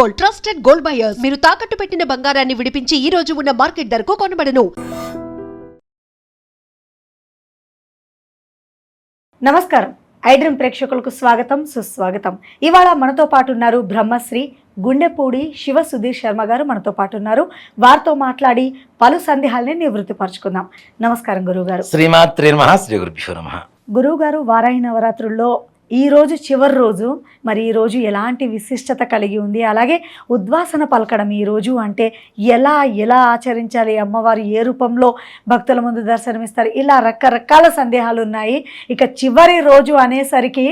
Gold, trusted gold buyers. మీరు తాకట్టు పెట్టిన బంగారాన్ని విడిపించి ఈ రోజు ఉన్న మార్కెట్ ధరకు కొనబడను. నమస్కారం. ఐడ్రీమ్ ప్రేక్షకులకు స్వాగతం, సుస్వాగతం. ఇవాళ మనతో పాటు ఉన్నారు బ్రహ్మశ్రీ గుండెపూడి శివ సుధీర్ శర్మ గారు మనతో పాటు ఉన్నారు. వారితో మాట్లాడి పలు సందేహాలని నివృత్తిపరచుకుందాం. నమస్కారం గురువుగారు. శ్రీమాత్రే నమః. శ్రీ గురుభ్యో నమః. గురువుగారు, వారాహి నవరాత్రుల్లో ఈ రోజు చివరి రోజు, మరి ఈ రోజు ఎలాంటి విశిష్టత కలిగి ఉంది? అలాగే ఉద్వాసన పలకడం ఈ రోజు అంటే ఎలా ఆచరించాలి? అమ్మవారు ఏ రూపంలో భక్తుల ముందు దర్శనమిస్తారు? ఇలా రకరకాల సందేహాలు ఉన్నాయి. ఇక చివరి రోజు అనేసరికి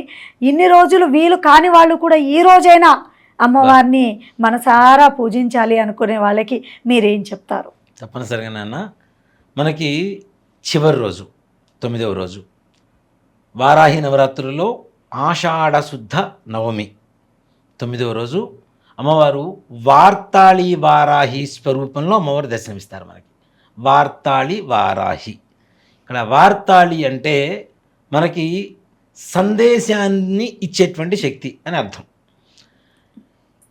ఇన్ని రోజులు వీలు కాని వాళ్ళు కూడా ఈ రోజైనా అమ్మవారిని మనసారా పూజించాలి అనుకునే వాళ్ళకి మీరేం చెప్తారు? తప్పనిసరిగా నాన్న, మనకి చివరి రోజు 9వ రోజు వారాహి నవరాత్రులలో ఆషాఢ శుద్ధ నవమి 9వ రోజు అమ్మవారు వార్తాళి వారాహి స్వరూపంలో అమ్మవారు దర్శనమిస్తారు మనకి. వార్తాళి వారాహి. ఇక్కడ వార్తాళి అంటే మనకి సందేశాన్ని ఇచ్చేటువంటి శక్తి అని అర్థం.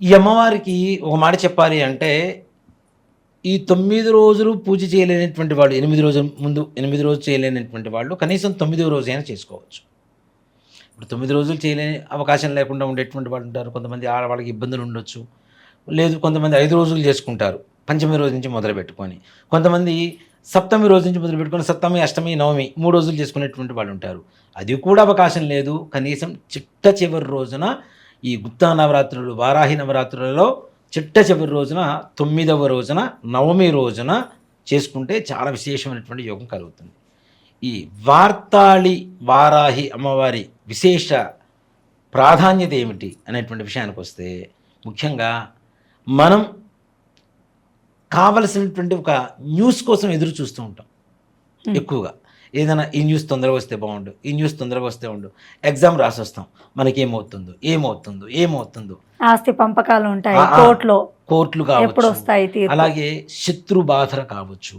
ఈ అమ్మవారికి ఒక మాట చెప్పాలి అంటే, ఈ 9 రోజులు పూజ చేయలేనటువంటి వాళ్ళు, 8 రోజుల ముందు 8 రోజులు చేయలేనటువంటి వాళ్ళు కనీసం 9వ రోజు అయినా చేసుకోవచ్చు. ఇప్పుడు 9 రోజులు చేయలేని అవకాశం లేకుండా ఉండేటువంటి వాళ్ళు ఉంటారు. కొంతమంది వాళ్ళకి ఇబ్బందులు ఉండొచ్చు. లేదు, కొంతమంది 5 రోజులు చేసుకుంటారు, పంచమి రోజు నుంచి మొదలు పెట్టుకొని. కొంతమంది సప్తమి రోజు నుంచి మొదలు పెట్టుకొని సప్తమి, అష్టమి, నవమి 3 రోజులు చేసుకునేటువంటి వాళ్ళు ఉంటారు. అది కూడా అవకాశం లేదు. కనీసం చిట్ట చివరి రోజున ఈ గుప్తా నవరాత్రులు, వారాహి నవరాత్రులలో చిట్ట చివరి రోజున 9వ రోజున, నవమి రోజున చేసుకుంటే చాలా విశేషమైనటువంటి యోగం కలుగుతుంది. ఈ వార్తాళి వారాహి అమ్మవారి విశేష ప్రాధాన్యత ఏమిటి అనేటువంటి విషయానికి వస్తే, ముఖ్యంగా మనం కావలసినటువంటి ఒక న్యూస్ కోసం ఎదురు చూస్తూ ఉంటాం ఎక్కువగా. ఏదైనా ఈ న్యూస్ తొందరగా వస్తే బాగుండు, ఈ న్యూస్ తొందరగా వస్తే ఉండు. ఎగ్జామ్ రాసి వస్తాం, మనకి ఏమవుతుందో. ఆస్తి పంపకాలు ఉంటాయి, కోర్టులు కావచ్చు, అలాగే శత్రు బాధలు కావచ్చు,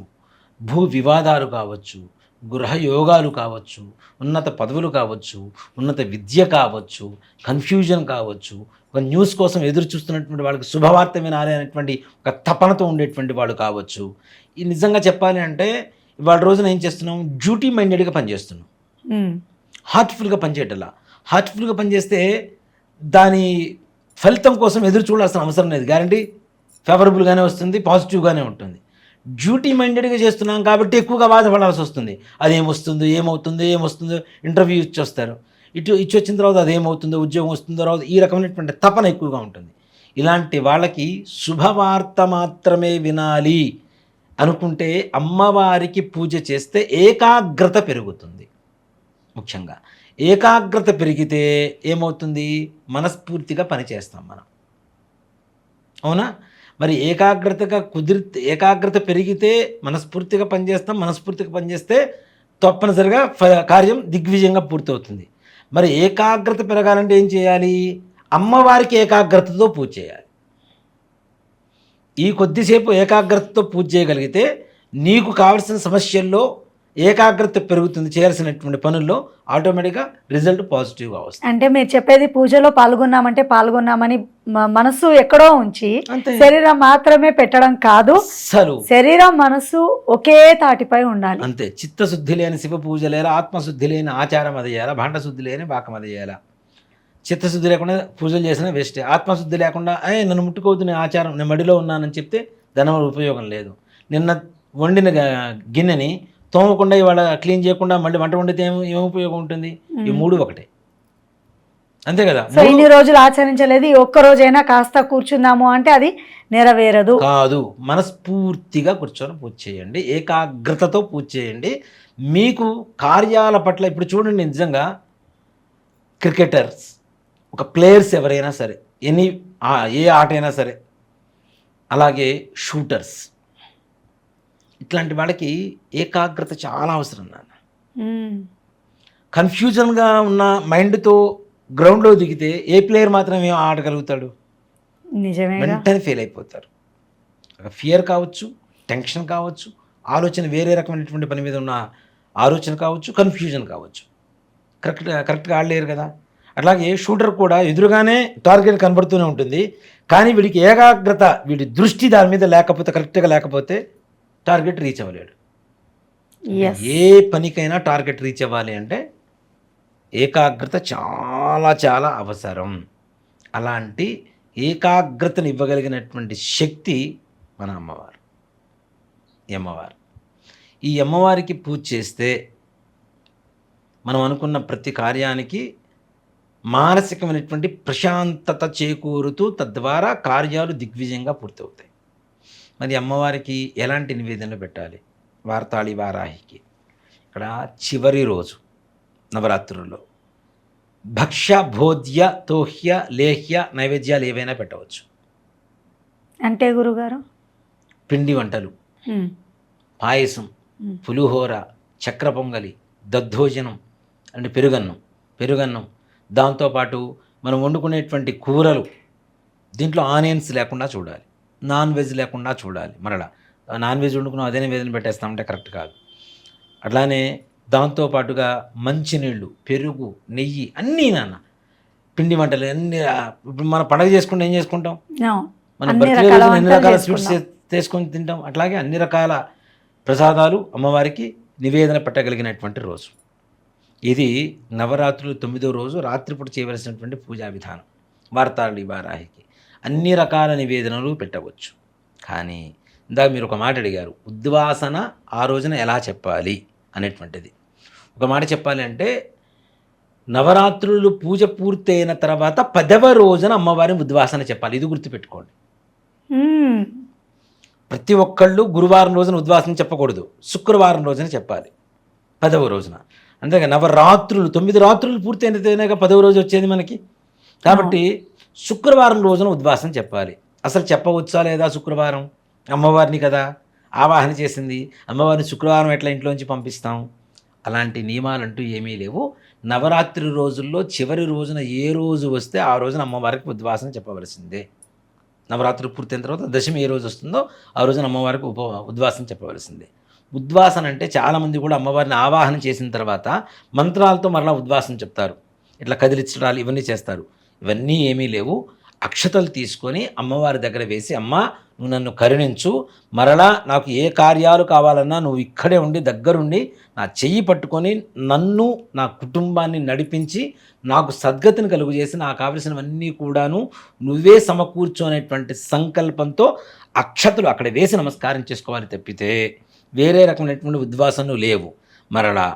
భూ వివాదాలు కావచ్చు, గృహ యోగాలు కావచ్చు, ఉన్నత పదవులు కావచ్చు, ఉన్నత విద్య కావచ్చు, కన్ఫ్యూజన్ కావచ్చు. ఒక న్యూస్ కోసం ఎదురు చూస్తున్నటువంటి వాళ్ళకి శుభవార్త వినాలి అనేటువంటి ఒక తపనతో ఉండేటువంటి వాళ్ళు కావచ్చు. ఈ నిజంగా చెప్పాలి అంటే ఇవాళ రోజున ఏం చేస్తున్నాం, డ్యూటీ మైండెడ్గా పనిచేస్తున్నాం. హార్ట్ఫుల్గా పనిచేయటలా. హార్ట్ఫుల్గా పనిచేస్తే దాని ఫలితం కోసం ఎదురు చూడాల్సిన అవసరం లేదు. గ్యారంటీ ఫేవరబుల్గానే వస్తుంది, పాజిటివ్గానే ఉంటుంది. డ్యూటీ మైండెడ్గా చేస్తున్నాం కాబట్టి ఎక్కువగా బాధపడాల్సి వస్తుంది. అదేమొస్తుందో, ఏమొస్తుందో ఇంటర్వ్యూ ఇచ్చి వస్తారు. ఇచ్చి వచ్చిన తర్వాత అదేమవుతుందో, ఉద్యోగం వస్తుందో తర్వాత ఈ రకమైనటువంటి తపన ఎక్కువగా ఉంటుంది. ఇలాంటి వాళ్ళకి శుభవార్త మాత్రమే వినాలి అనుకుంటే అమ్మవారికి పూజ చేస్తే ఏకాగ్రత పెరుగుతుంది. ముఖ్యంగా ఏకాగ్రత పెరిగితే ఏమవుతుంది, మనస్ఫూర్తిగా పనిచేస్తాం మనం. అవునా? మరి ఏకాగ్రత పెరిగితే మనస్ఫూర్తిగా పనిచేస్తాం. మనస్ఫూర్తిగా పనిచేస్తే తప్పనిసరిగా కార్యం దిగ్విజయంగా పూర్తవుతుంది. మరి ఏకాగ్రత పెరగాలంటే ఏం చేయాలి? అమ్మవారికి ఏకాగ్రతతో పూజ చేయాలి. ఈ కొద్దిసేపు ఏకాగ్రతతో పూజ చేయగలిగితే నీకు కావలసిన సమస్యల్లో ఏకాగ్రత పెరుగుతుంది. చేయాల్సినటువంటి పనుల్లో ఆటోమేటిక్గా రిజల్ట్ పాజిటివ్గా వస్తుంది. అంటే మీరు చెప్పేది పూజలో పాల్గొన్నామని మనసు ఎక్కడో ఉంచి శరీరం మాత్రమే పెట్టడం కాదు, శరీరం మనసు ఒకే తాటిపై ఉండాలి. అంతే. చిత్తశుద్ధి లేని శివ పూజ లేరా, ఆత్మశుద్ధి లేని ఆచారం అది చేయాలా, భాండశుద్ధి లేని బాకం అది చేయాలా. చిత్తశుద్ధి లేకుండా పూజలు చేసినా వేస్టే. ఆత్మశుద్ధి లేకుండా నన్ను ముట్టుకోవద్దు, నేను ఆచారం, నేను మడిలో ఉన్నానని చెప్తే దానివల్ల ఉపయోగం లేదు. నిన్న వండిన గిన్నెని తోమకుండా ఇవాళ క్లీన్ చేయకుండా మళ్ళీ వంట వండితే ఏం ఉపయోగం ఉంటుంది? ఈ మూడు ఒకటే, అంతే కదా. సో ఇన్ని రోజులు ఆచరించలేదు, ఈ ఒక్క రోజైనా కాస్త కూర్చుందాము అంటే అది నెరవేరదు కాదు. మనస్ఫూర్తిగా కూర్చొని పూజ చేయండి, ఏకాగ్రతతో పూజ చేయండి. మీకు కార్యాల పట్ల ఇప్పుడు చూడండి, నిజంగా క్రికెటర్స్, ఒక ప్లేయర్స్ ఎవరైనా సరే, ఏ ఆట అయినా సరే, అలాగే షూటర్స్, ఇట్లాంటి వాళ్ళకి ఏకాగ్రత చాలా అవసరం నాన్న. కన్ఫ్యూజన్గా ఉన్న మైండ్తో గ్రౌండ్లో దిగితే ఏ ప్లేయర్ మాత్రమే ఆడగలుగుతాడు? వెంటనే ఫెయిల్ అయిపోతారు. ఫియర్ కావచ్చు, టెన్షన్ కావచ్చు, ఆలోచన వేరే రకమైనటువంటి పని మీద ఉన్న ఆలోచన కావచ్చు, కన్ఫ్యూజన్ కావచ్చు. కరెక్ట్గా ఆడలేరు కదా. అట్లాగే షూటర్ కూడా ఎదురుగానే టార్గెట్ కనబడుతూనే ఉంటుంది, కానీ వీడికి ఏకాగ్రత, వీడి దృష్టి దాని మీద లేకపోతే, కరెక్ట్గా లేకపోతే టార్గెట్ రీచ్ అవ్వలేడు. ఏ పనికైనా టార్గెట్ రీచ్ అవ్వాలి అంటే ఏకాగ్రత చాలా చాలా అవసరం. అలాంటి ఏకాగ్రతను ఇవ్వగలిగినటువంటి శక్తి మన అమ్మవారు. ఈ అమ్మవారికి పూజ చేస్తే మనం అనుకున్న ప్రతి కార్యానికి మానసికమైనటువంటి ప్రశాంతత చేకూరుతూ తద్వారా కార్యాలు దిగ్విజయంగా పూర్తవుతాయి. మరి అమ్మవారికి ఎలాంటి నివేదనలు పెట్టాలి? వార్తాళి వారాహికి ఇక్కడ చివరి రోజు నవరాత్రుల్లో భక్ష్య భోజ్య తోహ్య లేహ్య నైవేద్యాలు ఏవైనా పెట్టవచ్చు. అంటే గురుగారు పిండి వంటలు, పాయసం, పులిహోర, చక్ర పొంగలి, దద్దోజనం అంటే పెరుగన్నం, దాంతోపాటు మనం వండుకునేటువంటి కూరలు దీంట్లో ఆనియన్స్ లేకుండా చూడాలి, నాన్ వెజ్ లేకుండా చూడాలి. మరలా నాన్ వెజ్ వండుకున్నాం అదే నివేదన పెట్టేస్తామంటే కరెక్ట్ కాదు. అట్లానే దాంతోపాటుగా మంచినీళ్ళు, పెరుగు, నెయ్యి అన్నీ పిండి వంటలు అన్నీ. ఇప్పుడు మనం పండగ చేసుకుంటే ఏం చేసుకుంటాం? మన బర్త్డే రోజున ఎన్ని రకాల స్వీట్స్ చేసుకొని తింటాం. అట్లాగే అన్ని రకాల ప్రసాదాలు అమ్మవారికి నివేదన పెట్టగలిగినటువంటి రోజు ఇది. నవరాత్రులు 9వ రోజు రాత్రిపూట చేయవలసినటువంటి పూజా విధానం. వార్తాళి వారాహికి అన్ని రకాల నివేదనలు పెట్టవచ్చు. కానీ ఇందాక మీరు ఒక మాట అడిగారు, ఉద్వాసన ఆ రోజున ఎలా చెప్పాలి అనేటువంటిది. ఒక మాట చెప్పాలి అంటే నవరాత్రులు పూజ పూర్తయిన తర్వాత 10వ రోజున అమ్మవారిని ఉద్వాసన చెప్పాలి. ఇది గుర్తుపెట్టుకోండి. ప్రతి ఒక్కళ్ళు గురువారం రోజున ఉద్వాసన చెప్పకూడదు, శుక్రవారం రోజున చెప్పాలి 10వ రోజున. అంతేగా నవరాత్రులు 9 రాత్రులు పూర్తయినగా 10వ రోజు వచ్చేది మనకి. కాబట్టి శుక్రవారం రోజున ఉద్వాసన చెప్పాలి. అసలు చెప్పవచ్చా లేదా? శుక్రవారం అమ్మవారిని కదా ఆవాహన చేసింది, అమ్మవారిని శుక్రవారం ఎట్లా ఇంట్లోంచి పంపిస్తాం? అలాంటి నియమాలంటూ ఏమీ లేవు. నవరాత్రి రోజుల్లో చివరి రోజున ఏ రోజు వస్తే ఆ రోజున అమ్మవారికి ఉద్వాసన చెప్పవలసిందే. నవరాత్రులు పూర్తయిన తర్వాత దశమి ఏ రోజు వస్తుందో ఆ రోజున అమ్మవారికి ఉద్వాసన చెప్పవలసిందే. ఉద్వాసన అంటే చాలామంది కూడా అమ్మవారిని ఆవాహన చేసిన తర్వాత మంత్రాలతో మరలా ఉద్వాసన చెప్తారు, ఇట్లా కదిలించడాలు ఇవన్నీ చేస్తారు. ఇవన్నీ ఏమీ లేవు. అక్షతలు తీసుకొని అమ్మవారి దగ్గర వేసి, అమ్మ నువ్వు నన్ను కరుణించు, మరలా నాకు ఏ కార్యాలు కావాలన్నా నువ్వు ఇక్కడే ఉండి దగ్గరుండి నా చెయ్యి పట్టుకొని నన్ను నా కుటుంబాన్ని నడిపించి నాకు సద్గతిని కలుగు చేసి నాకు కావలసినవన్నీ కూడాను నువ్వే సమకూర్చోనేటువంటి సంకల్పంతో అక్షతలు అక్కడ వేసి నమస్కారం చేసుకోవాలి తప్పితే వేరే రకమైనటువంటి ఉద్వాసనలు లేవు. మరలా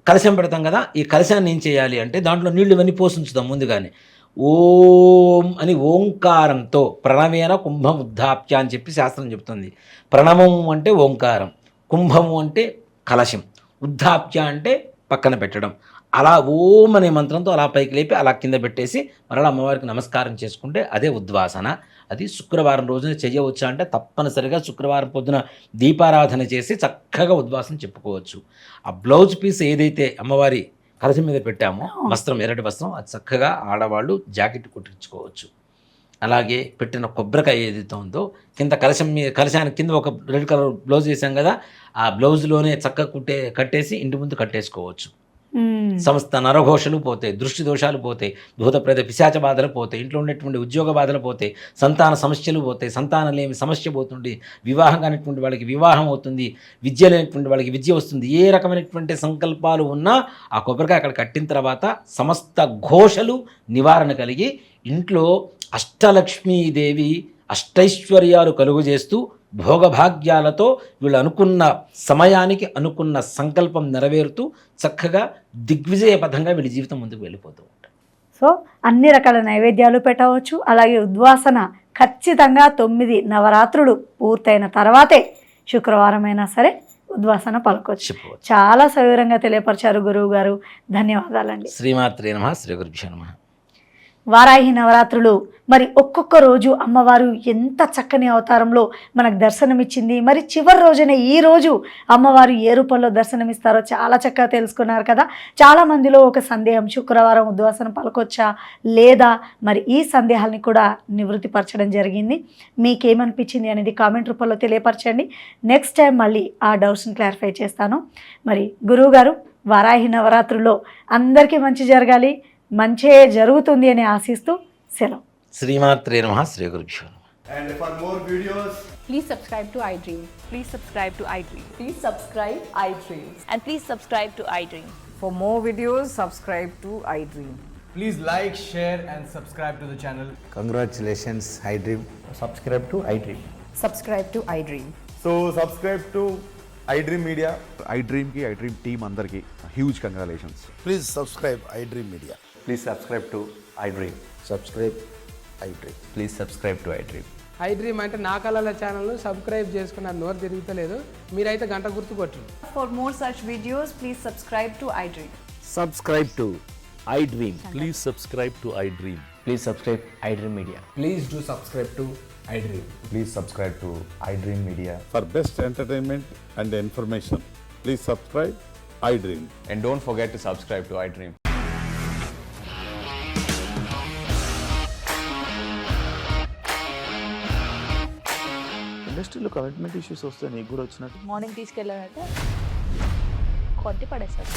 కలశం పెడతాం కదా, ఈ కలశాన్ని ఏం చేయాలి అంటే దాంట్లో నీళ్లు ఇవన్నీ పోషించుదాం ముందుగానే. ఓం అని ఓంకారంతో ప్రణవేన కుంభం ఉద్ధాప్య అని చెప్పి శాస్త్రం చెప్తుంది. ప్రణవము అంటే ఓంకారం, కుంభము అంటే కలశం, ఉద్ధాప్య అంటే పక్కన పెట్టడం. అలా ఓం అనే మంత్రంతో అలా పైకి లేపి అలా కింద పెట్టేసి మరలా అమ్మవారికి నమస్కారం చేసుకుంటే అదే ఉద్వాసన. అది శుక్రవారం రోజున చేయవచ్చా అంటే తప్పనిసరిగా శుక్రవారం పొద్దున దీపారాధన చేసి చక్కగా ఉద్వాసన చెప్పుకోవచ్చు. ఆ బ్లౌజ్ పీస్ ఏదైతే అమ్మవారి కలశం మీద పెట్టామో వస్త్రం, ఎర్రటి వస్త్రం, అది చక్కగా ఆడవాళ్ళు జాకెట్ కుట్టించుకోవచ్చు. అలాగే పెట్టిన కొబ్బరికాయ ఏదైతే ఉందో కింద కలశానికి కింద ఒక రెడ్ కలర్ బ్లౌజ్ వేసాం కదా, ఆ బ్లౌజ్లోనే చక్కగా కట్టేసి ఇంటి ముందు కట్టేసుకోవచ్చు. సమస్త నరఘోషలు పోతాయి, దృష్టి దోషాలు పోతాయి, భూతప్రేత పిశాచ బాధలు పోతాయి, ఇంట్లో ఉండేటువంటి ఉద్యోగ బాధలు పోతాయి, సంతాన సమస్యలు పోతాయి, సంతానం లేని సమస్య పోతుంది, వివాహం కానిటువంటి వాళ్ళకి వివాహం అవుతుంది, విద్య లేనటువంటి వాళ్ళకి విద్య వస్తుంది. ఏ రకమైనటువంటి సంకల్పాలు ఉన్నా ఆ కొబ్బరికాయ అక్కడ కట్టిన తర్వాత సమస్త ఘోషలు నివారణ కలిగి ఇంట్లో అష్టలక్ష్మీదేవి అష్టైశ్వర్యాలు కలుగు చేస్తూ భోగభాగ్యాలతో వీళ్ళు అనుకున్న సమయానికి అనుకున్న సంకల్పం నెరవేరుతూ చక్కగా దిగ్విజయపథంగా వీళ్ళ జీవితం ముందుకు వెళ్ళిపోతూ ఉంటారు. సో అన్ని రకాల నైవేద్యాలు పెట్టవచ్చు. అలాగే ఉద్వాసన ఖచ్చితంగా 9 నవరాత్రులు పూర్తయిన తర్వాతే శుక్రవారం అయినా సరే ఉద్వాసన పలకొచ్చు. చాలా సవివరంగా తెలియపరిచారు గురువు గారు. ధన్యవాదాలండి. శ్రీమాత్రే నమః. శ్రీ గురుభ్యో నమః. వారాహి నవరాత్రులు మరి ఒక్కొక్క రోజు అమ్మవారు ఎంత చక్కని అవతారంలో మనకు దర్శనమిచ్చింది. మరి చివరి రోజున ఈ రోజు అమ్మవారు ఏ రూపంలో దర్శనమిస్తారో చాలా చక్కగా తెలుసుకున్నారు కదా. చాలామందిలో ఒక సందేహం, శుక్రవారం ఉద్వాసన పలకొచ్చా లేదా, మరి ఈ సందేహాలని కూడా నివృత్తిపరచడం జరిగింది. మీకేమనిపించింది అనేది కామెంట్ రూపంలో తెలియపరచండి. నెక్స్ట్ టైం మళ్ళీ ఆ డౌట్స్ని క్లారిఫై చేస్తాను. మరి గురువుగారు వారాహి నవరాత్రుల్లో అందరికీ మంచి జరగాలి, మంచే జరుగుతుంది అని ఆశిస్తూ సెలవు. శ్రీమాత్రే నమః. శ్రీ గురుభ్యో నమః. And for more videos, Please subscribe to iDream. Please subscribe to iDream. Please subscribe iDream. And please subscribe to iDream. For more videos, subscribe to iDream. please like, share, and subscribe to the channel. Congratulations, iDream. Subscribe to iDream. Subscribe to iDream. So subscribe to iDream Media. iDream team అందరికి huge congratulations. Please subscribe iDream Media. Please subscribe to iDream. Subscribe iDream. Please subscribe to iDream. iDream అంటే నా కళల ఛానల్ను subscribe చేసుకున్న నోరు తిరుగుతలేదు, మీరైతే గంట గుర్తు కొట్టండి. For more such videos, please subscribe to iDream. Subscribe to iDream. Please subscribe to iDream. Please subscribe iDream Media. Please do subscribe to iDream. Please subscribe to iDream Media. For best entertainment and information, please subscribe iDream. And don't forget to subscribe to iDream. ఇండస్ట్రీలో commitment issues వస్తే నీకు కూడా వచ్చినట్టు. Morning తీసుకెళ్ళారంటే కొట్టి పడేస్తారు.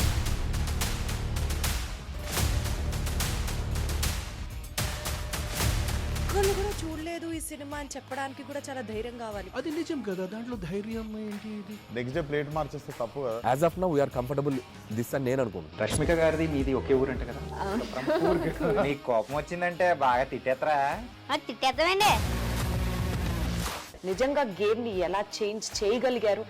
ఒక్కళ్ళు కూడా చూడలేదు ఈ సినిమా అని చెప్పడానికి కూడా చాలా ధైర్యం కావాలి. అది నిజం కదా, దాంట్లో ధైర్యం ఏంటి? ఇది నెక్స్ట్ డే ప్లేట్ మార్చేస్తే తప్పు కదా. As of now we are comfortable this అని నేను అనుకుంటున్నాను. రష్మిక గారిది మీది ఒకే ఊరంట కదా. నీకు కోపం వచ్చిందంటే బాగా తిట్టేత్తరా? తిట్టేద్దామండి. నిజంగా గేమ్ ని ఎలా చేంజ్ చేయగలిగారు